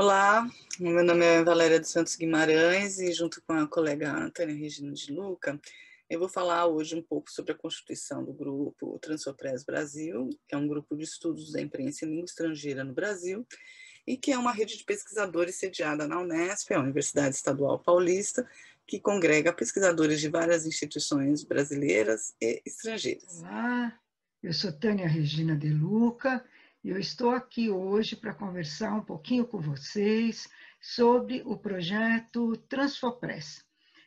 Olá, meu nome é Valéria dos Santos Guimarães e junto com a colega Antônia Regina de Luca, eu vou falar hoje um pouco sobre a constituição do grupo Transopress Brasil, que é um grupo de estudos da imprensa em língua estrangeira no Brasil e que é uma rede de pesquisadores sediada na Unesp, a Universidade Estadual Paulista, que congrega pesquisadores de várias instituições brasileiras e estrangeiras. Olá, eu sou Tânia Regina de Luca e eu estou aqui hoje para conversar um pouquinho com vocês sobre o projeto Transfopress.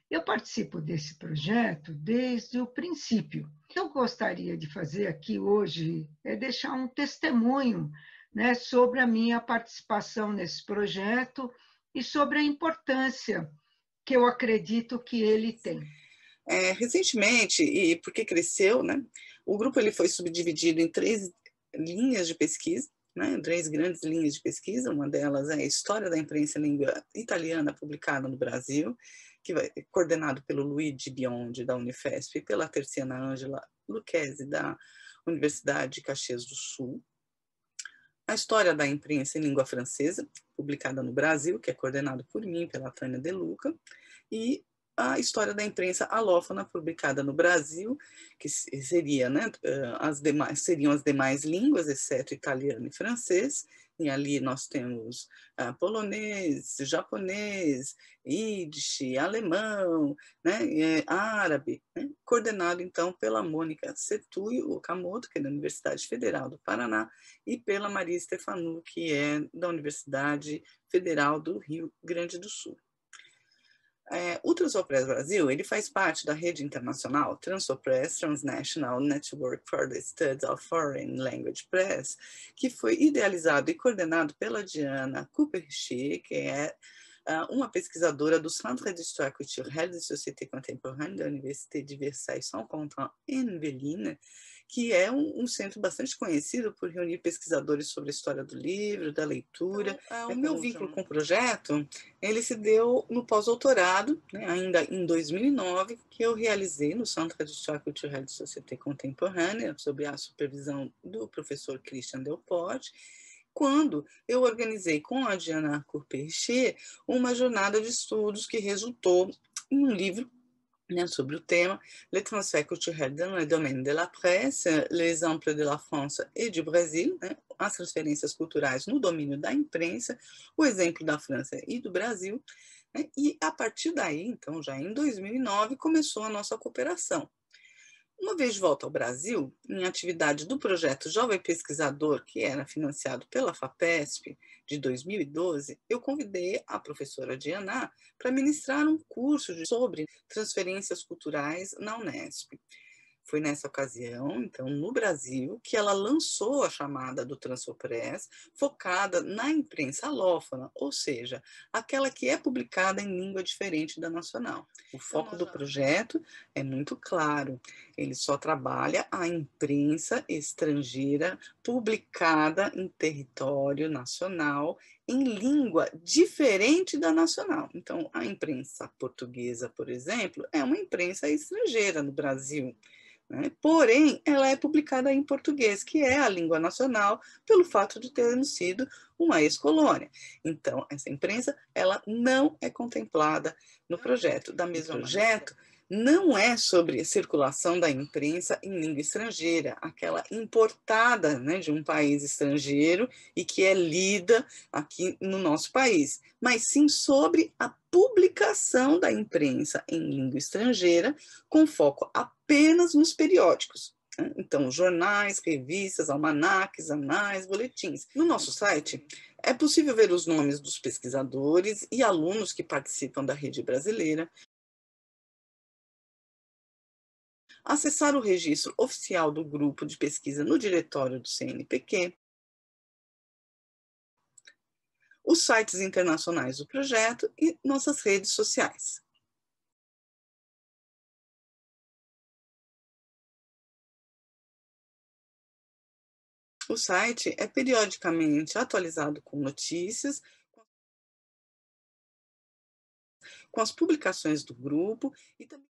Eu participo desse projeto desde o princípio. O que eu gostaria de fazer aqui hoje é deixar um testemunho, né, sobre a minha participação nesse projeto e sobre a importância que eu acredito que ele tem. Recentemente, e porque cresceu, né, o grupo ele foi subdividido em três linhas de pesquisa, né, três grandes linhas de pesquisa. Uma delas é a História da Imprensa em Língua Italiana publicada no Brasil, que vai coordenado pelo Luigi Biondi, da Unifesp, e pela Terziana Ângela Lucchesi, da Universidade de Caxias do Sul. A História da Imprensa em Língua Francesa, publicada no Brasil, que é coordenado por mim, pela Tânia De Luca, e a História da Imprensa Alófona, publicada no Brasil, que seria, né, seriam as demais línguas, exceto italiano e francês, e ali nós temos polonês, japonês, ídish, alemão, né, árabe, né, coordenado então pela Mônica Setúi Okamoto, que é da Universidade Federal do Paraná, e pela Maria Stefanu, que é da Universidade Federal do Rio Grande do Sul. O Transopress Brasil ele faz parte da rede internacional Transopress Transnational Network for the Study of Foreign Language Press, que foi idealizado e coordenado pela Diana Cooper-Richer, que é uma pesquisadora do Centre d'Histoire Culturelle de Société Contemporaine da Université de Versailles-Saint-Quentin-en-Yvelines, que é um centro bastante conhecido por reunir pesquisadores sobre a história do livro, da leitura. Então, o meu vínculo com o projeto ele se deu no pós-doutorado, né, ainda em 2009, que eu realizei no Centre d'Histoire Culturelle de Société Contemporaine, sob a supervisão do professor Christian Delport, quando eu organizei com a Diana Cooper-Richer uma jornada de estudos que resultou em um livro, né, sobre o tema Les transferts culturels dans le domaine de la presse, l'exemple de la France et du Brésil, né, as transferências culturais no domínio da imprensa, o exemplo da França e do Brasil, né, e a partir daí, então, já em 2009, começou a nossa cooperação. Uma vez de volta ao Brasil, em atividade do projeto Jovem Pesquisador, que era financiado pela FAPESP, de 2012, eu convidei a professora Diana para ministrar um curso sobre transferências culturais na Unesp. Foi nessa ocasião, então, no Brasil, que ela lançou a chamada do Transopress, focada na imprensa alófona, ou seja, aquela que é publicada em língua diferente da nacional. O foco do projeto é muito claro, ele só trabalha a imprensa estrangeira publicada em território nacional em língua diferente da nacional. Então, a imprensa portuguesa, por exemplo, é uma imprensa estrangeira no Brasil, né? Porém, ela é publicada em português, que é a língua nacional, pelo fato de termos sido uma ex-colônia. Então, essa imprensa ela não é contemplada no projeto. Da mesma projeto não é sobre a circulação da imprensa em língua estrangeira, aquela importada, né, de um país estrangeiro e que é lida aqui no nosso país, mas sim sobre a publicação da imprensa em língua estrangeira, com foco apenas nos periódicos. Então, jornais, revistas, almanaques, anais, boletins. No nosso site, é possível ver os nomes dos pesquisadores e alunos que participam da rede brasileira, acessar o registro oficial do grupo de pesquisa no diretório do CNPq, os sites internacionais do projeto e nossas redes sociais. O site é periodicamente atualizado com notícias, com as publicações do grupo e também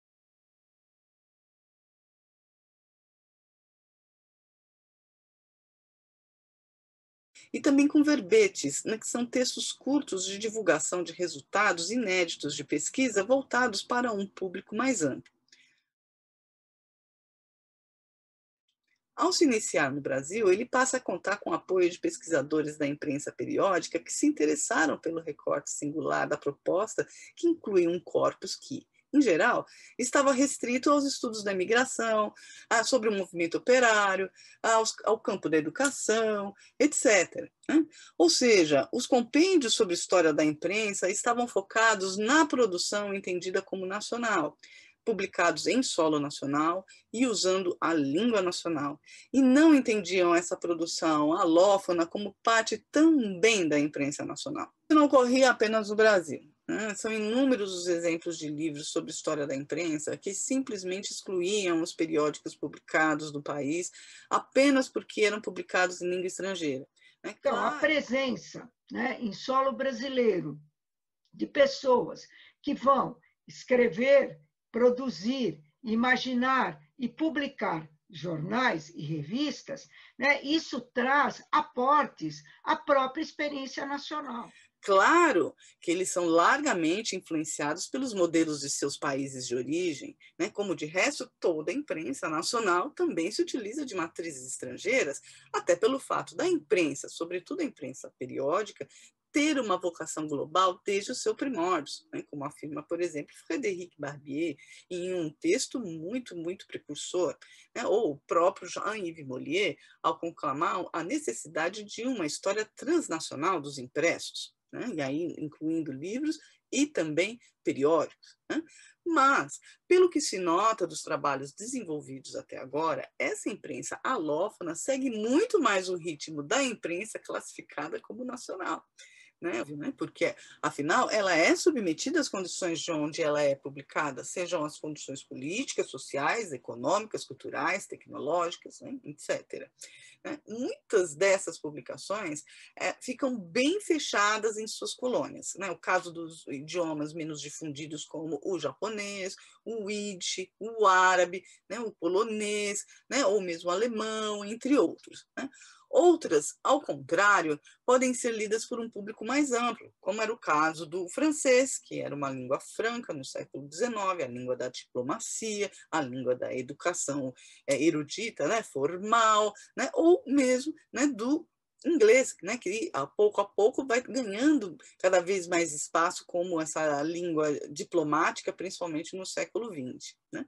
e também com verbetes, né, que são textos curtos de divulgação de resultados inéditos de pesquisa voltados para um público mais amplo. Ao se iniciar no Brasil, ele passa a contar com o apoio de pesquisadores da imprensa periódica que se interessaram pelo recorte singular da proposta, que inclui um corpus que, em geral, estava restrito aos estudos da imigração, sobre o movimento operário, ao campo da educação, etc. Né? Ou seja, os compêndios sobre história da imprensa estavam focados na produção entendida como nacional, publicados em solo nacional e usando a língua nacional, e não entendiam essa produção alófona como parte também da imprensa nacional. Isso não ocorria apenas no Brasil. Né? São inúmeros os exemplos de livros sobre história da imprensa que simplesmente excluíam os periódicos publicados do país apenas porque eram publicados em língua estrangeira. Né? Então, a presença, né, em solo brasileiro de pessoas que vão escrever, produzir, imaginar e publicar jornais e revistas, né, isso traz aportes à própria experiência nacional. Claro que eles são largamente influenciados pelos modelos de seus países de origem, né? Como de resto toda a imprensa nacional também se utiliza de matrizes estrangeiras, até pelo fato da imprensa, sobretudo a imprensa periódica, ter uma vocação global desde os seus primórdios, né? Como afirma, por exemplo, Frédéric Barbier, em um texto muito precursor, né? Ou o próprio Jean-Yves Mollier, ao conclamar a necessidade de uma história transnacional dos impressos. Né? E aí incluindo livros e também periódicos. Né? Mas, pelo que se nota dos trabalhos desenvolvidos até agora, essa imprensa alófona segue muito mais o ritmo da imprensa classificada como nacional. Né? Porque, afinal, ela é submetida às condições de onde ela é publicada, sejam as condições políticas, sociais, econômicas, culturais, tecnológicas, né? etc. Né? Muitas dessas publicações ficam bem fechadas em suas colônias. Né? O caso dos idiomas menos difundidos, como o japonês, o yiddish, o árabe, né? O polonês, né? Ou mesmo o alemão, entre outros. Né? Outras, ao contrário, podem ser lidas por um público mais amplo, como era o caso do francês, que era uma língua franca no século XIX, a língua da diplomacia, a língua da educação erudita, né, formal, né, ou mesmo, né, do inglês, né, que a pouco vai ganhando cada vez mais espaço como essa língua diplomática, principalmente no século XX. Né?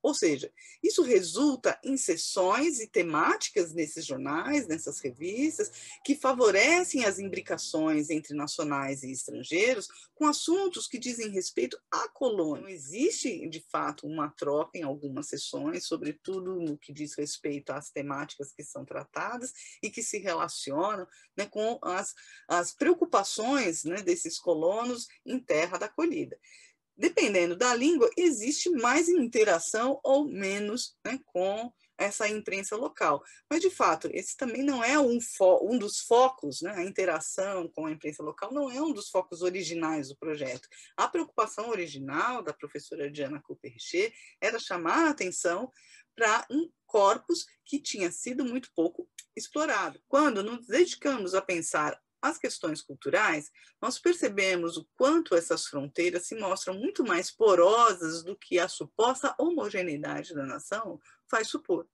Ou seja, isso resulta em sessões e temáticas nesses jornais, nessas revistas, que favorecem as imbricações entre nacionais e estrangeiros com assuntos que dizem respeito à colônia. Não existe, de fato, uma troca em algumas sessões, sobretudo no que diz respeito às temáticas que são tratadas e que se relacionam, né, com as preocupações, né, desses colonos em terra da acolhida. Dependendo da língua, existe mais interação ou menos, né, com essa imprensa local. Mas, de fato, esse também não é um dos focos, né, a interação com a imprensa local não é um dos focos originais do projeto. A preocupação original da professora Diana Cooper-Richer era chamar a atenção para um corpus que tinha sido muito pouco explorado. Quando nos dedicamos a pensar as questões culturais, nós percebemos o quanto essas fronteiras se mostram muito mais porosas do que a suposta homogeneidade da nação faz supor.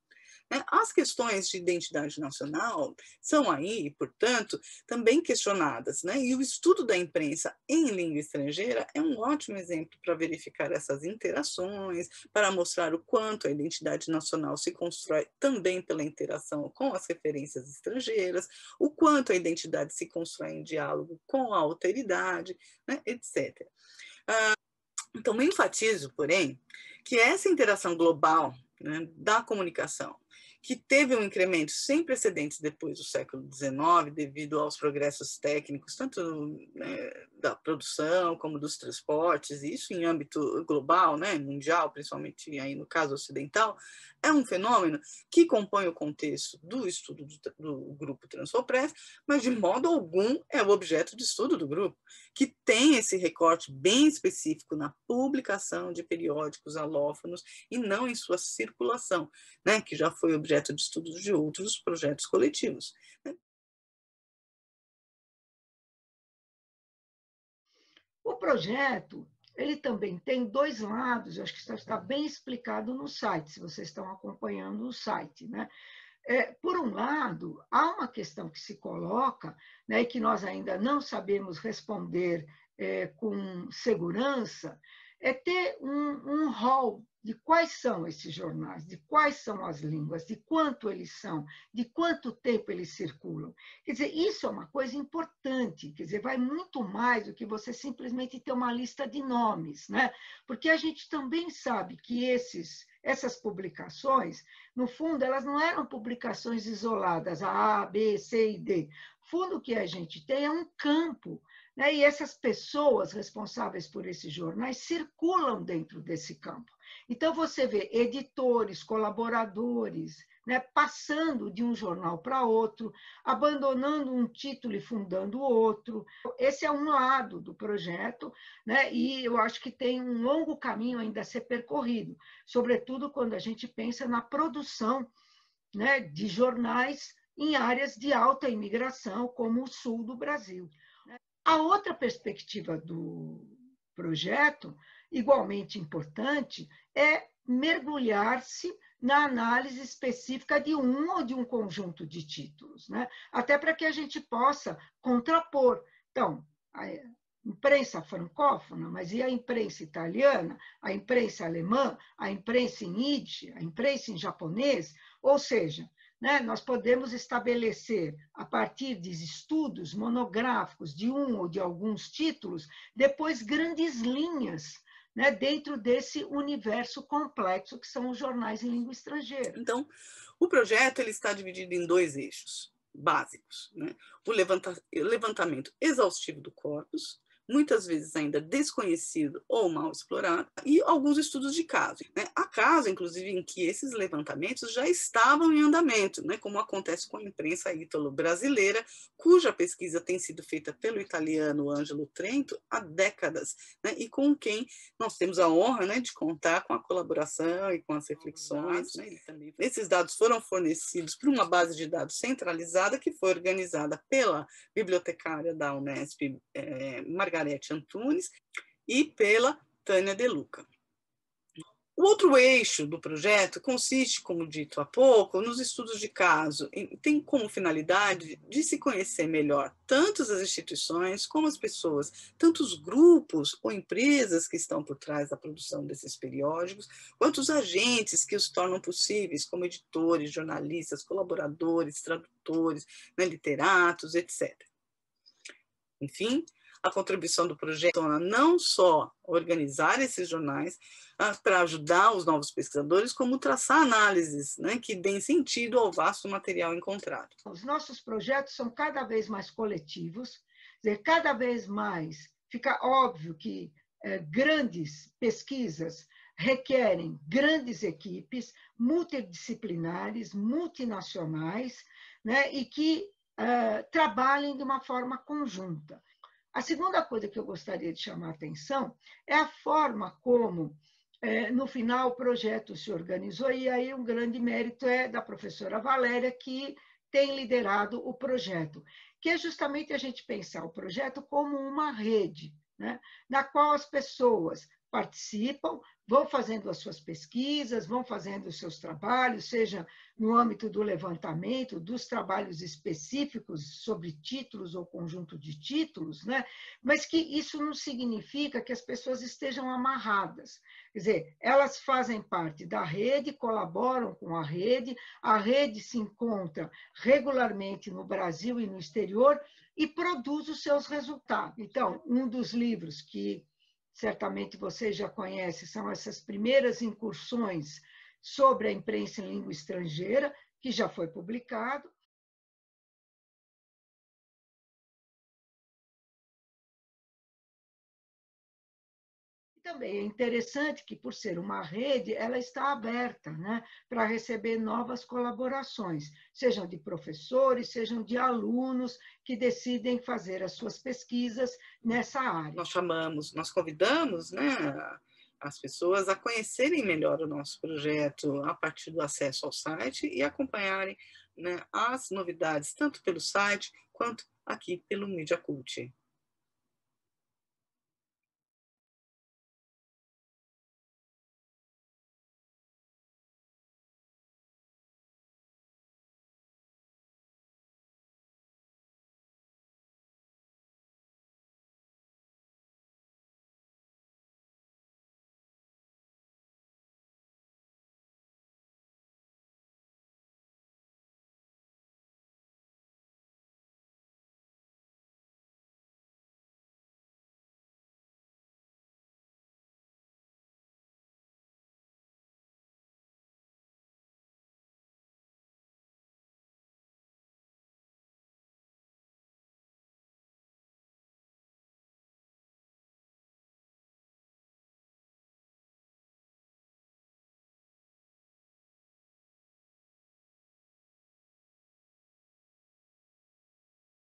As questões de identidade nacional são aí, portanto, também questionadas, né? E o estudo da imprensa em língua estrangeira é um ótimo exemplo para verificar essas interações, para mostrar o quanto a identidade nacional se constrói também pela interação com as referências estrangeiras, o quanto a identidade se constrói em diálogo com a alteridade, né? etc. Então, eu enfatizo, porém, que essa interação global, né, da comunicação, que teve um incremento sem precedentes depois do século XIX, devido aos progressos técnicos, tanto, né, da produção como dos transportes, e isso em âmbito global, né, mundial, principalmente aí no caso ocidental, é um fenômeno que compõe o contexto do estudo do grupo Transfopress, mas de modo algum é o objeto de estudo do grupo, que tem esse recorte bem específico na publicação de periódicos alófonos e não em sua circulação, né, que já foi objeto de estudos de outros projetos coletivos. O projeto, ele também tem dois lados, eu acho que isso está bem explicado no site, se vocês estão acompanhando o site, né? Por um lado, há uma questão que se coloca, né, e que nós ainda não sabemos responder com segurança, é ter um rol de quais são esses jornais, de quais são as línguas, de quanto eles são, de quanto tempo eles circulam. Quer dizer, isso é uma coisa importante, quer dizer, vai muito mais do que você simplesmente ter uma lista de nomes, né? Porque a gente também sabe que essas publicações, no fundo, elas não eram publicações isoladas, A, B, C e D. No fundo, o que a gente tem é um campo, né? E essas pessoas responsáveis por esses jornais circulam dentro desse campo. Então, você vê editores, colaboradores, né, passando de um jornal para outro, abandonando um título e fundando outro. Esse é um lado do projeto, né, e eu acho que tem um longo caminho ainda a ser percorrido, sobretudo quando a gente pensa na produção, né, de jornais em áreas de alta imigração, como o sul do Brasil. A outra perspectiva do projeto, igualmente importante, é mergulhar-se na análise específica de um ou de um conjunto de títulos, né? Até para que a gente possa contrapor. Então, a imprensa francófona, mas e a imprensa italiana, a imprensa alemã, a imprensa em Yiddish, a imprensa em japonês? Ou seja, né, nós podemos estabelecer, a partir de estudos monográficos de um ou de alguns títulos, depois grandes linhas, né, dentro desse universo complexo que são os jornais em língua estrangeira. Então, o projeto ele está dividido em dois eixos básicos, né? O levantamento exaustivo do corpus, muitas vezes ainda desconhecido ou mal explorado, e alguns estudos de caso, né? Há casos, inclusive, em que esses levantamentos já estavam em andamento, né? Como acontece com a imprensa ítalo-brasileira, cuja pesquisa tem sido feita pelo italiano Ângelo Trento há décadas, né? E com quem nós temos a honra, né, de contar com a colaboração e com as reflexões. Né? Esses dados foram fornecidos por uma base de dados centralizada que foi organizada pela bibliotecária da Unesp, Margarete Antunes, e pela Tânia De Luca. O outro eixo do projeto consiste, como dito há pouco, nos estudos de caso. Tem como finalidade de se conhecer melhor tanto as instituições como as pessoas, tanto os grupos ou empresas que estão por trás da produção desses periódicos, quanto os agentes que os tornam possíveis, como editores, jornalistas, colaboradores, tradutores, né, literatos, etc. Enfim, a contribuição do projeto é não só organizar esses jornais para ajudar os novos pesquisadores, como traçar análises, né, que deem sentido ao vasto material encontrado. Os nossos projetos são cada vez mais coletivos, quer dizer, cada vez mais fica óbvio que grandes pesquisas requerem grandes equipes multidisciplinares, multinacionais, né, e que trabalhem de uma forma conjunta. A segunda coisa que eu gostaria de chamar a atenção é a forma como, no final, o projeto se organizou, e aí um grande mérito é da professora Valéria, que tem liderado o projeto, que é justamente a gente pensar o projeto como uma rede, né, na qual as pessoas participam, vão fazendo as suas pesquisas, vão fazendo os seus trabalhos, seja no âmbito do levantamento, dos trabalhos específicos sobre títulos ou conjunto de títulos, né? Mas que isso não significa que as pessoas estejam amarradas. Quer dizer, elas fazem parte da rede, colaboram com a rede se encontra regularmente no Brasil e no exterior e produz os seus resultados. Então, um dos livros que certamente vocês já conhecem, são essas primeiras incursões sobre a imprensa em língua estrangeira, que já foi publicado. Também é interessante que, por ser uma rede, ela está aberta, né, para receber novas colaborações, sejam de professores, sejam de alunos que decidem fazer as suas pesquisas nessa área. Nós convidamos, né, as pessoas a conhecerem melhor o nosso projeto a partir do acesso ao site e acompanharem, né, as novidades, tanto pelo site quanto aqui pelo Media Cult.